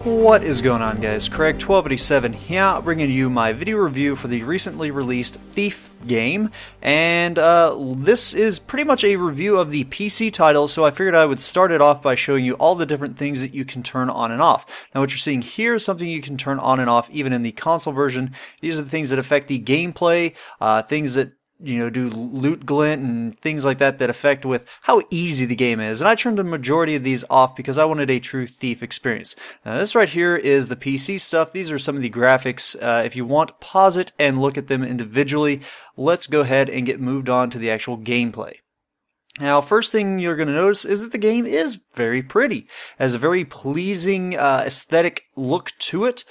What is going on, guys? Craig 1287 here, bringing you my video review for the recently released Thief game, and this is pretty much a review of the PC title, so I figured I would start it off by showing you all the different things that you can turn on and off. Now what you're seeing here is something you can turn on and off even in the console version. These are the things that affect the gameplay, things that do loot glint and things like that that affect with how easy the game is. And I turned the majority of these off because I wanted a true Thief experience. Now this right here is the PC stuff. These are some of the graphics. If you want, pause it and look at them individually. Let's go ahead and get moved on to the actual gameplay. Now, first thing you're going to notice is that the game is very pretty. It has a very pleasing aesthetic look to it.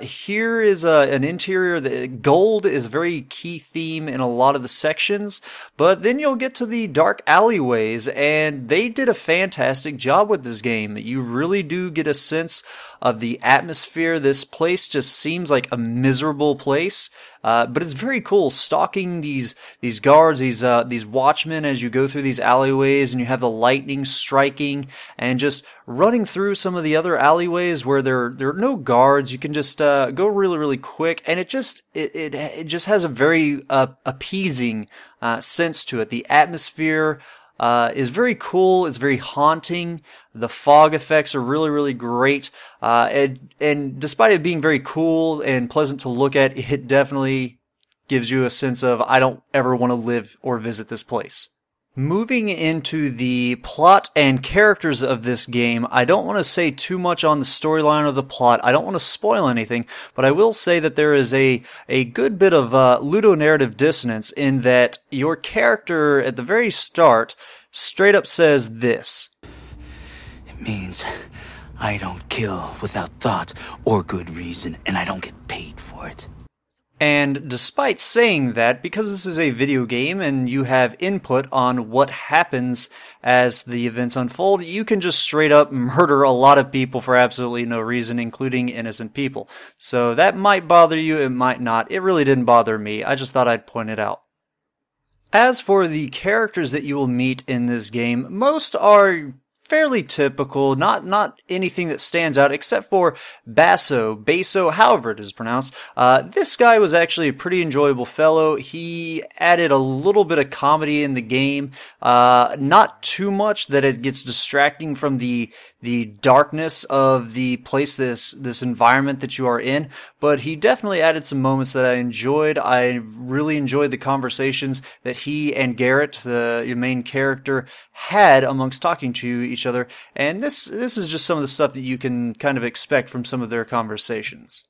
Here is an interior. The gold is a very key theme in a lot of the sections, but then you'll get to the dark alleyways, and they did a fantastic job with this game. You really do get a sense of the atmosphere. This place just seems like a miserable place, but it's very cool. Stalking these guards, these watchmen as you go through these alleyways, and you have the lightning striking, and just running through some of the other alleyways where there are no guards. You can just go really quick, and it just has a very appeasing sense to it. The atmosphere is very cool. It's very haunting. The fog effects are really great. And despite it being very cool and pleasant to look at, it definitely gives you a sense of, I don't ever want to live or visit this place. Moving into the plot and characters of this game, I don't want to say too much on the storyline or the plot. I don't want to spoil anything, but I will say that there is a good bit of ludonarrative dissonance in that your character at the very start straight up says this. It means I don't kill without thought or good reason, and I don't get paid for it. And despite saying that, because this is a video game and you have input on what happens as the events unfold, you can just straight up murder a lot of people for absolutely no reason, including innocent people. So that might bother you, it might not. It really didn't bother me. I just thought I'd point it out. As for the characters that you will meet in this game, most are fairly typical, not anything that stands out except for Basso, however it is pronounced. This guy was actually a pretty enjoyable fellow. He added a little bit of comedy in the game, not too much that it gets distracting from the darkness of the place, this environment that you are in, but he definitely added some moments that I enjoyed. I really enjoyed the conversations that he and Garrett, the main character, had amongst talking to each other, and this is just some of the stuff that you can kind of expect from some of their conversations.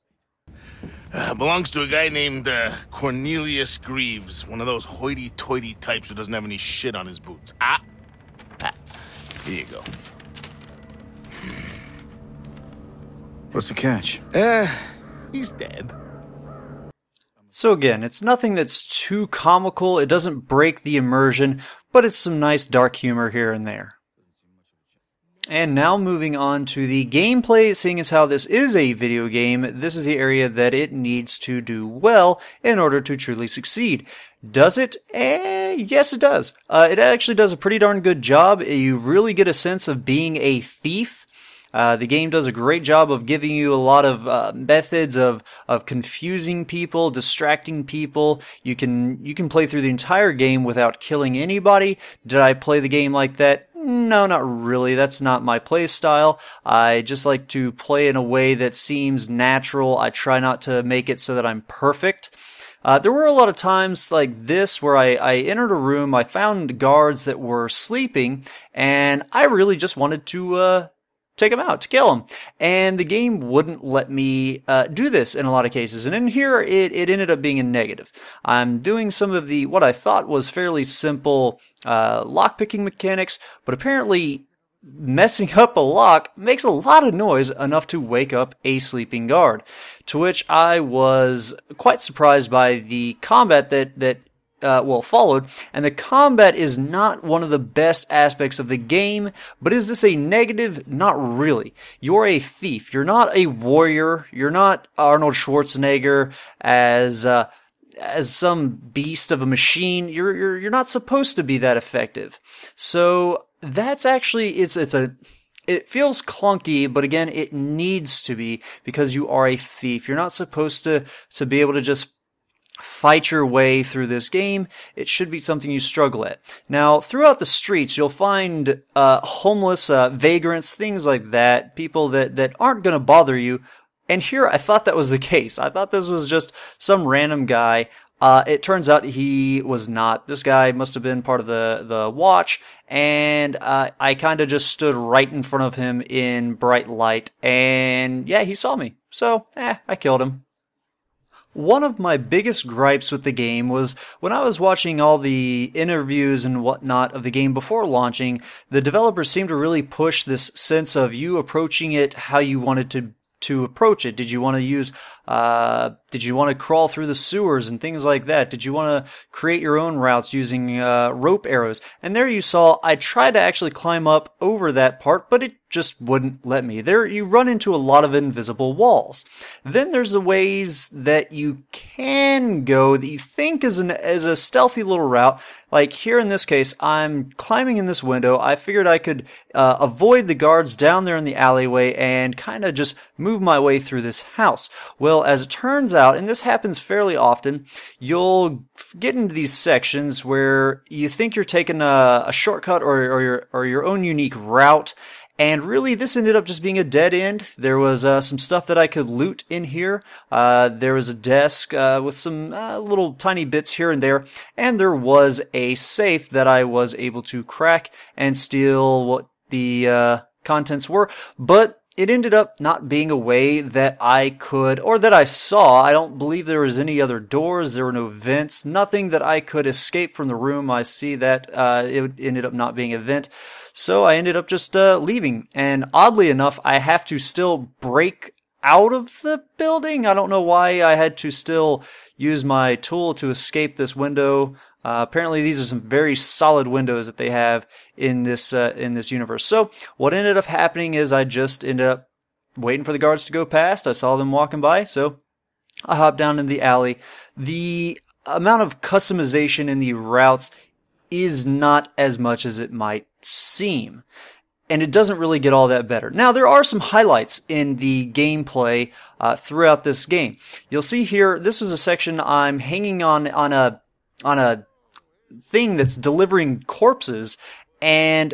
Belongs to a guy named Cornelius Greaves, one of those hoity-toity types who doesn't have any shit on his boots. Here you go. What's the catch? He's dead. So again, it's nothing that's too comical. It doesn't break the immersion, but it's some nice dark humor here and there. And now moving on to the gameplay, seeing as how this is a video game, this is the area that it needs to do well in order to truly succeed. Does it? Yes, it does. It actually does a pretty darn good job. You really get a sense of being a thief. The game does a great job of giving you a lot of methods of confusing people, distracting people. You can play through the entire game without killing anybody. Did I play the game like that? No, not really. That's not my play style. I just like to play in a way that seems natural. I try not to make it so that I'm perfect. There were a lot of times like this where I entered a room, I found guards that were sleeping, and I really just wanted to take them out, to kill them. And the game wouldn't let me do this in a lot of cases. And in here, it ended up being a negative. I'm doing some of the, what I thought was fairly simple lockpicking mechanics, but apparently messing up a lock makes a lot of noise, enough to wake up a sleeping guard. To which I was quite surprised by the combat that followed, and the combat is not one of the best aspects of the game, but is this a negative? Not really. You're a thief. You're not a warrior. You're not Arnold Schwarzenegger as some beast of a machine. You're not supposed to be that effective. So that's actually, it's It feels clunky, but again, it needs to be because you are a thief. You're not supposed to be able to just fight your way through this game. It should be something you struggle at. Now, throughout the streets, you'll find homeless vagrants, things like that, people that aren't going to bother you. And here, I thought that was the case. I thought this was just some random guy. It turns out he was not. This guy must have been part of the watch, and I kind of just stood right in front of him in bright light, and yeah, he saw me. So, I killed him. One of my biggest gripes with the game was when I was watching all the interviews and whatnot of the game before launching, the developers seemed to really push this sense of you approaching it how you wanted to approach it. Did you want to use, did you want to crawl through the sewers and things like that? Did you want to create your own routes using rope arrows? And there you saw, I tried to actually climb up over that part, but it just wouldn't let me. There you run into a lot of invisible walls. Then there's the ways that you can go that you think is a stealthy little route. Like here in this case, I'm climbing in this window. I figured I could avoid the guards down there in the alleyway and kind of just move my way through this house. Well, as it turns out, and this happens fairly often, you'll get into these sections where you think you're taking a shortcut or your own unique route. And really, this ended up just being a dead end. There was some stuff that I could loot in here. There was a desk with some little tiny bits here and there. And there was a safe that I was able to crack and steal what the contents were. But it ended up not being a way that I could, or that I saw. I don't believe there was any other doors. There were no vents. Nothing that I could escape from the room. I see that it ended up not being a vent. So I ended up just leaving. And oddly enough, I have to still break out of the building. I don't know why I had to still use my tool to escape this window. Apparently these are some very solid windows that they have in this universe. So what ended up happening is I just ended up waiting for the guards to go past. I saw them walking by, so I hopped down in the alley. The amount of customization in the routes is not as much as it might seem. And it doesn't really get all that better. Now, there are some highlights in the gameplay throughout this game. You'll see here, this is a section I'm hanging on a thing that's delivering corpses, and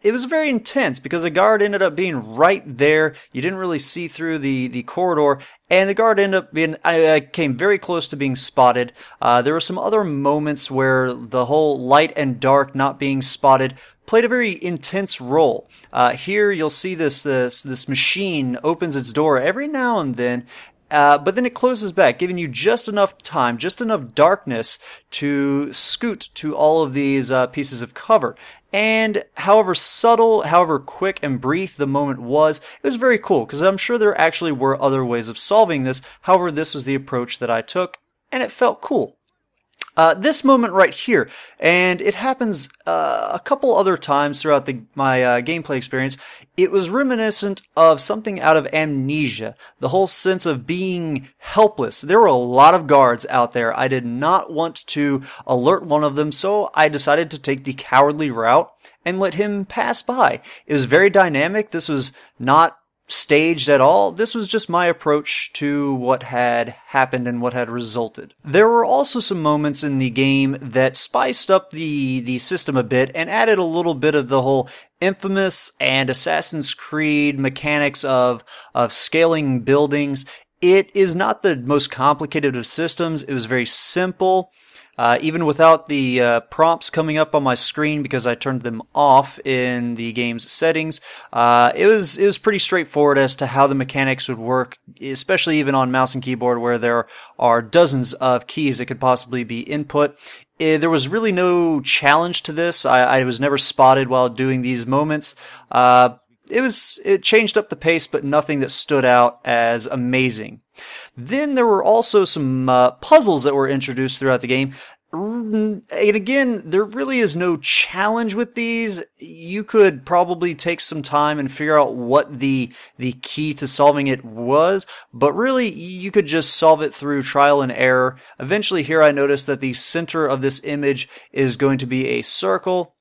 it was very intense because a guard ended up being right there. You didn't really see through the corridor, and the guard ended up being, I came very close to being spotted. There were some other moments where the whole light and dark not being spotted played a very intense role. Here you'll see this machine opens its door every now and then, but then it closes back, giving you just enough time, just enough darkness to scoot to all of these pieces of cover. And however subtle, however quick and brief the moment was, it was very cool, because I'm sure there actually were other ways of solving this. However, this was the approach that I took, and it felt cool. This moment right here, and it happens a couple other times throughout my gameplay experience, it was reminiscent of something out of Amnesia, the whole sense of being helpless. There were a lot of guards out there. I did not want to alert one of them, so I decided to take the cowardly route and let him pass by. It was very dynamic. This was not staged at all. This was just my approach to what had happened and what had resulted. There were also some moments in the game that spiced up the system a bit and added a little bit of the whole Infamous and Assassin's Creed mechanics of scaling buildings. It is not the most complicated of systems. It was very simple. Even without the prompts coming up on my screen because I turned them off in the game's settings, it was pretty straightforward as to how the mechanics would work, especially even on mouse and keyboard where there are dozens of keys that could possibly be input. There was really no challenge to this. I was never spotted while doing these moments. It changed up the pace, but nothing that stood out as amazing. Then there were also some puzzles that were introduced throughout the game. And again, there really is no challenge with these. You could probably take some time and figure out what the key to solving it was, but really you could just solve it through trial and error. Eventually here I noticed that the center of this image is going to be a circle.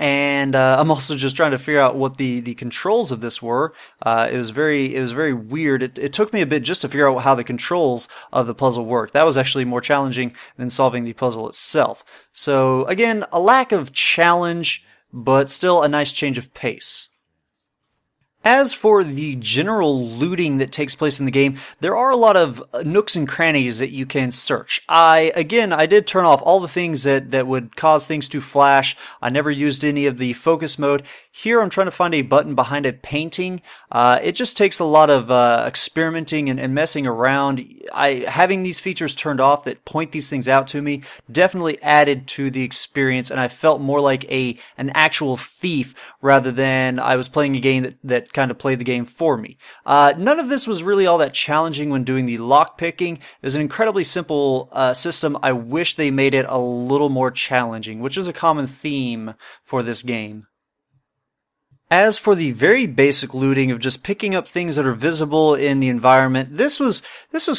And I'm also just trying to figure out what the controls of this were. It was very weird. It took me a bit just to figure out how the controls of the puzzle worked. That was actually more challenging than solving the puzzle itself. So again, a lack of challenge, but still a nice change of pace. As for the general looting that takes place in the game, there are a lot of nooks and crannies that you can search. I did turn off all the things that would cause things to flash. I never used any of the focus mode. Here I'm trying to find a button behind a painting. It just takes a lot of experimenting and messing around. Having these features turned off that point these things out to me definitely added to the experience, and I felt more like an actual thief rather than I was playing a game that kind of played the game for me. None of this was really all that challenging when doing the lock picking. It was an incredibly simple system. I wish they made it a little more challenging, which is a common theme for this game. As for the very basic looting of just picking up things that are visible in the environment, this was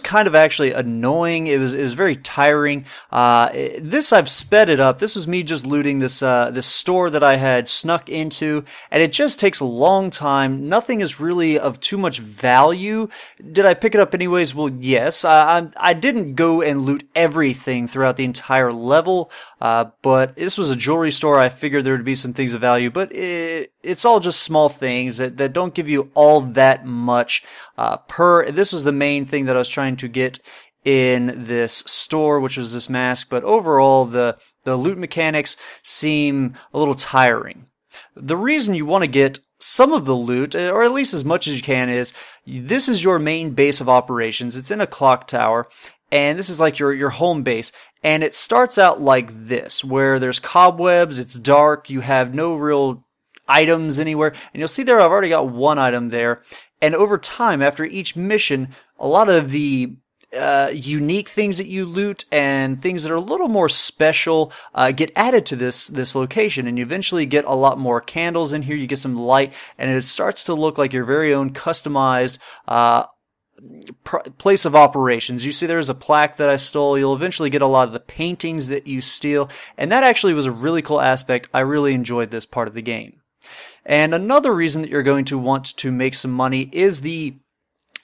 kind of actually annoying. It was very tiring. I've sped it up. This was me just looting this store that I had snuck into, and it just takes a long time. Nothing is really of too much value. Did I pick it up anyways? Well, yes. I didn't go and loot everything throughout the entire level, but this was a jewelry store. I figured there would be some things of value, but it's all just small things that don't give you all that much this was the main thing that I was trying to get in this store, which was this mask, but overall the loot mechanics seem a little tiring. The reason you want to get some of the loot, or at least as much as you can, is this is your main base of operations. It's in a clock tower, and this is like your home base. And it starts out like this, where there's cobwebs, it's dark, you have no real items anywhere, and you'll see there I've already got one item there, and over time, after each mission, a lot of the unique things that you loot and things that are a little more special get added to this location, and you eventually get a lot more candles in here, you get some light, and it starts to look like your very own customized place of operations. You see there's a plaque that I stole. You'll eventually get a lot of the paintings that you steal, and that actually was a really cool aspect. I really enjoyed this part of the game. And another reason that you're going to want to make some money is the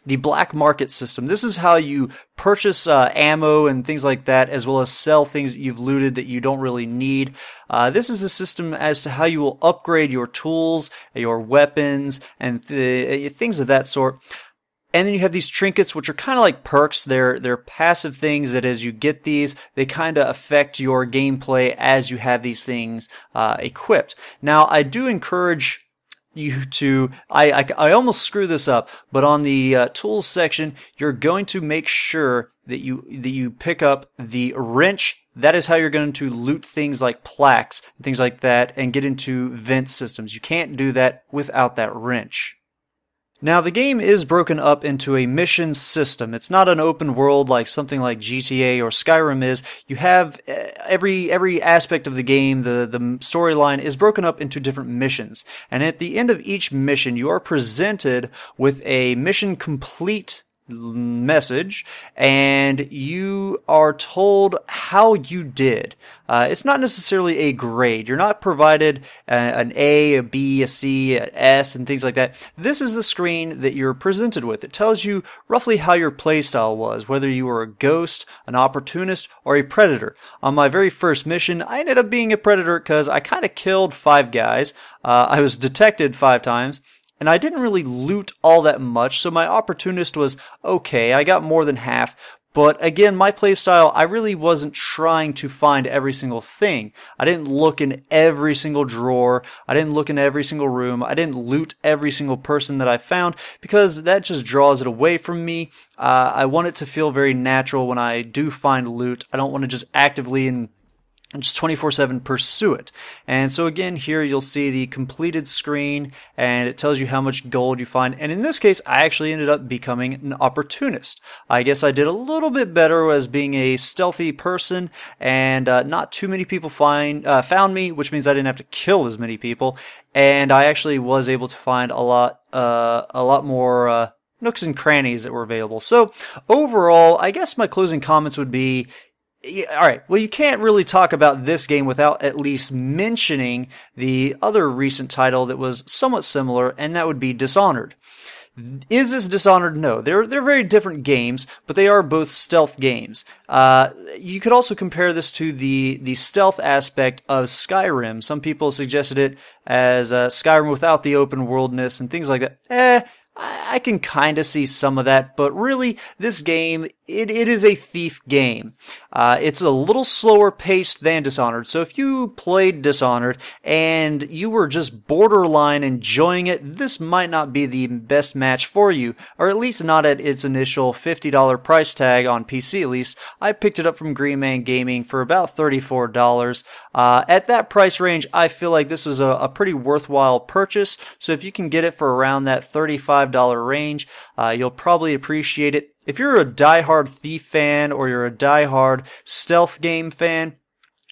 black market system. This is how you purchase ammo and things like that, as well as sell things that you've looted that you don't really need. This is the system as to how you will upgrade your tools, your weapons, and things of that sort. And then you have these trinkets, which are kind of like perks. They're passive things that as you get these, they kind of affect your gameplay as you have these things equipped. Now, I do encourage you to, I almost screw this up, but on the tools section, you're going to make sure that you pick up the wrench. That is how you're going to loot things like plaques and things like that and get into vent systems. You can't do that without that wrench. Now, the game is broken up into a mission system. It's not an open world like something like GTA or Skyrim is. You have every aspect of the game, the storyline is broken up into different missions. And at the end of each mission, you are presented with a mission complete message, and you are told how you did. It's not necessarily a grade. You're not provided an A, a B, a C, an S, and things like that. This is the screen that you're presented with. It tells you roughly how your playstyle was, whether you were a ghost, an opportunist, or a predator. On my very first mission, I ended up being a predator because I kind of killed 5 guys. I was detected 5 times. And I didn't really loot all that much, so my opportunist was okay. I got more than half. But again, my playstyle, I really wasn't trying to find every single thing. I didn't look in every single drawer. I didn't look in every single room. I didn't loot every single person that I found because that just draws it away from me. I want it to feel very natural when I do find loot. I don't want to just actively and just 24/7 pursue it. And so again, here you'll see the completed screen, and it tells you how much gold you find. And in this case, I actually ended up becoming an opportunist. I guess I did a little bit better as being a stealthy person, and not too many people found me, which means I didn't have to kill as many people. And I actually was able to find a lot more nooks and crannies that were available. So overall, I guess my closing comments would be, Yeah, all right. Well, you can't really talk about this game without at least mentioning the other recent title that was somewhat similar, and that would be Dishonored. Is this Dishonored? No. They're very different games, but they are both stealth games. You could also compare this to the stealth aspect of Skyrim. Some people suggested it as Skyrim without the open worldness and things like that. I can kind of see some of that, but really, this game, it is a thief game. It's a little slower paced than Dishonored, so if you played Dishonored and you were just borderline enjoying it, this might not be the best match for you, or at least not at its initial $50 price tag on PC at least. I picked it up from Green Man Gaming for about $34. At that price range, I feel like this is a pretty worthwhile purchase, so if you can get it for around that $35 range, you'll probably appreciate it. If you're a die-hard Thief fan or you're a die-hard stealth game fan,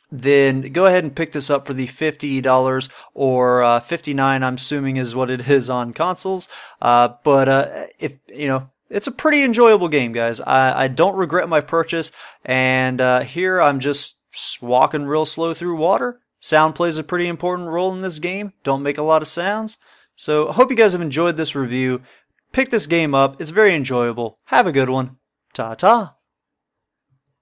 then go ahead and pick this up for the $50 or $59, I'm assuming is what it is on consoles. But if you know, it's a pretty enjoyable game, guys. I don't regret my purchase, and here I'm just walking real slow through water. Sound plays a pretty important role in this game. Don't make a lot of sounds. So I hope you guys have enjoyed this review. Pick this game up. It's very enjoyable. Have a good one. Ta-ta.